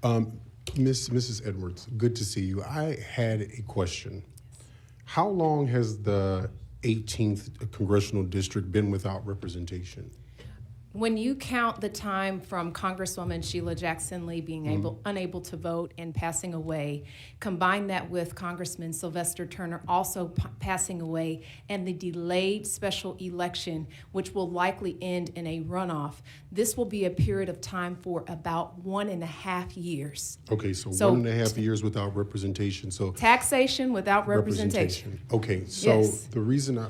Mrs. Edwards, good to see you. I had a question. How long has the 18th congressional district been without representation? When you count the time from Congresswoman Sheila Jackson Lee being unable to vote and passing away, combine that with Congressman Sylvester Turner also passing away, and the delayed special election, which will likely end in a runoff, this will be a period of time for about 1.5 years. Okay, so 1.5 years without representation. So taxation without representation. Okay, so yes. The reason I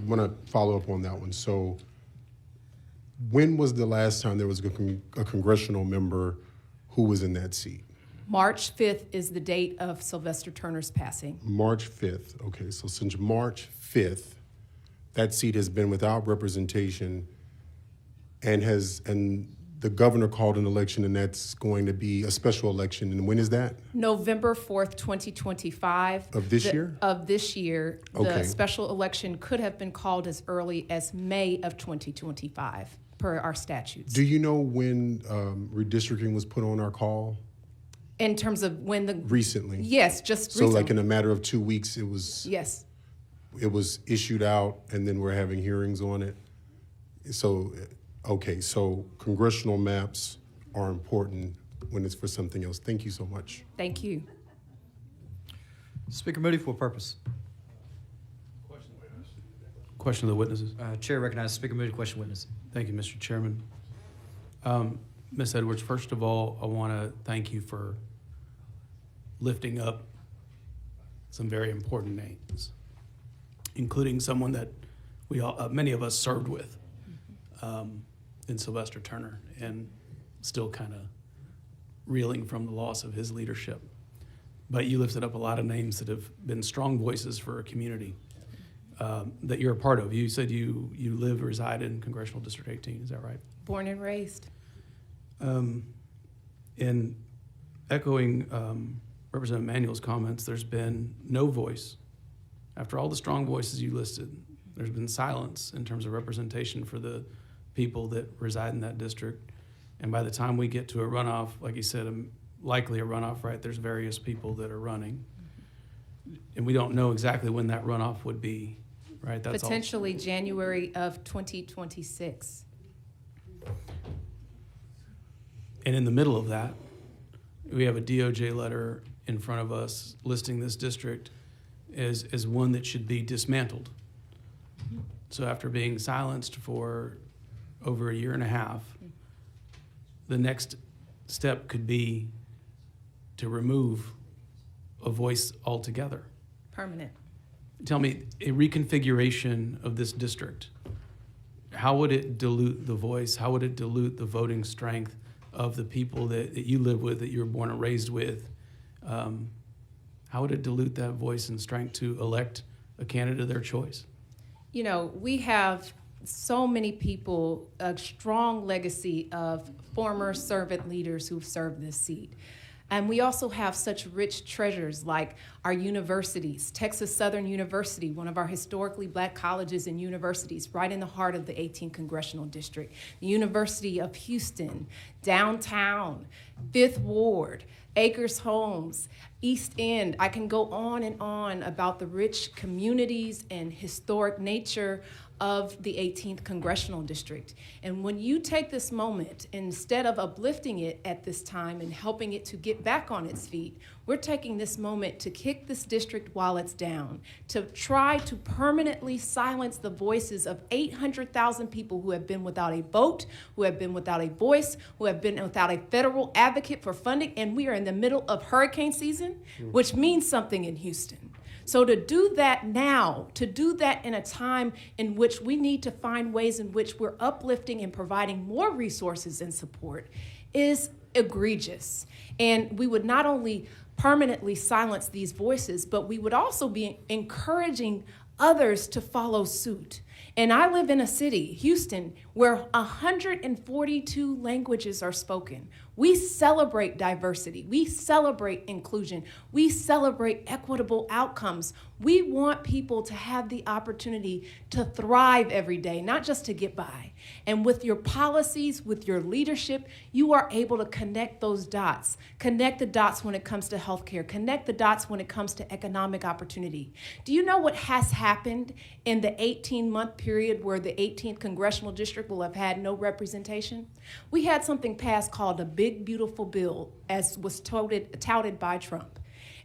want to follow up on that one. So when was the last time there was a congressional member who was in that seat? March 5th is the date of Sylvester Turner's passing. March 5th. Okay, so since March 5th, that seat has been without representation, and the governor called an election, and that's going to be a special election. And when is that? November 4th, 2025. Of this year? Of this year. Okay. The special election could have been called as early as May of 2025 per our statutes. Do you know when redistricting was put on our call? In terms of when the... Recently? Yes, just so recently. So like in a matter of 2 weeks, it was... Yes. It was issued out, and then we're having hearings on it. So, okay, so congressional maps are important when it's for something else. Thank you so much. Thank you. Speaker Moody, for purpose. Question of the witnesses. Chair recognizes Speaker Moody, question witness. Thank you, Mr. Chairman. Ms. Edwards, first of all, I want to thank you for lifting up some very important names, including someone that many of us served with in Sylvester Turner, and still kind of reeling from the loss of his leadership. But you lifted up a lot of names that have been strong voices for a community that you're a part of. You said you reside in Congressional District 18, is that right? Born and raised. In echoing Representative Manuel's comments, there's been no voice. After all the strong voices you listed, there's been silence in terms of representation for the people that reside in that district. And by the time we get to a runoff, like you said, likely a runoff, right? There's various people that are running. And we don't know exactly when that runoff would be, right? That's potentially all. January of 2026. And in the middle of that, we have a DOJ letter in front of us listing this district as one that should be dismantled. So after being silenced for over 1.5 years, the next step could be to remove a voice altogether. Permanent. Tell me, a reconfiguration of this district, how would it dilute the voice? How would it dilute the voting strength of the people that you live with, that you were born and raised with? How would it dilute that voice and strength to elect a candidate of their choice? You know, we have so many people, a strong legacy of former servant leaders who've served this seat. And we also have such rich treasures like our universities. Texas Southern University, one of our historically black colleges and universities, right in the heart of the 18th Congressional District. The University of Houston, downtown, 5th Ward, Acres Homes, East End. I can go on and on about the rich communities and historic nature of the 18th Congressional District. And when you take this moment, instead of uplifting it at this time and helping it to get back on its feet, we're taking this moment to kick this district while it's down, to try to permanently silence the voices of 800,000 people who have been without a vote, who have been without a voice, who have been without a federal advocate for funding. And we are in the middle of hurricane season, which means something in Houston. So to do that now, to do that in a time in which we need to find ways in which we're uplifting and providing more resources and support is egregious. And we would not only permanently silence these voices, but we would also be encouraging others to follow suit. And I live in a city, Houston, where 142 languages are spoken. We celebrate diversity. We celebrate inclusion. We celebrate equitable outcomes. We want people to have the opportunity to thrive every day, not just to get by. And with your policies, with your leadership, you are able to connect those dots. Connect the dots when it comes to healthcare. Connect the dots when it comes to economic opportunity. Do you know what has happened in the 18-month period where the 18th Congressional District will have had no representation? We had something passed called the Big Beautiful Bill, as was touted by Trump.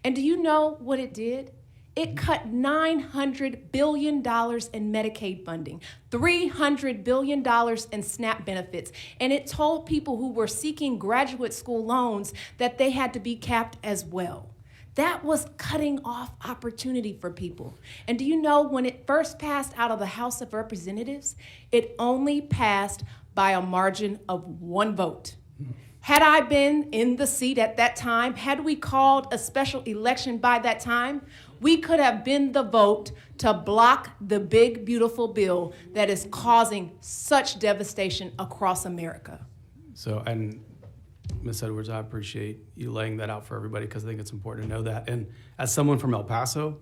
And do you know what it did? It cut $900 billion in Medicaid funding, $300 billion in SNAP benefits, and it told people who were seeking graduate school loans that they had to be capped as well. That was cutting off opportunity for people. And do you know when it first passed out of the House of Representatives, it only passed by a margin of 1 vote. Had I been in the seat at that time, had we called a special election by that time, we could have been the vote to block the big, beautiful bill that is causing such devastation across America. So, and Ms. Edwards, I appreciate you laying that out for everybody because I think it's important to know that. And as someone from El Paso,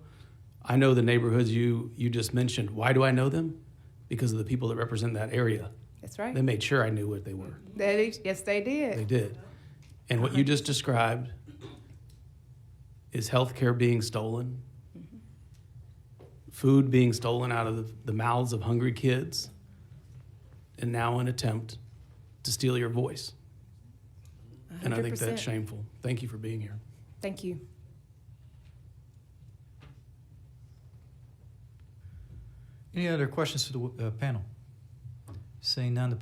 I know the neighborhoods you just mentioned. Why do I know them? Because of the people that represent that area. That's right. They made sure I knew what they were. Yes, they did. They did. And what you just described is healthcare being stolen, food being stolen out of the mouths of hungry kids, and now an attempt to steal your voice. 100%. And I think that's shameful. Thank you for being here. Thank you. Any other questions to the panel? Seeing none, the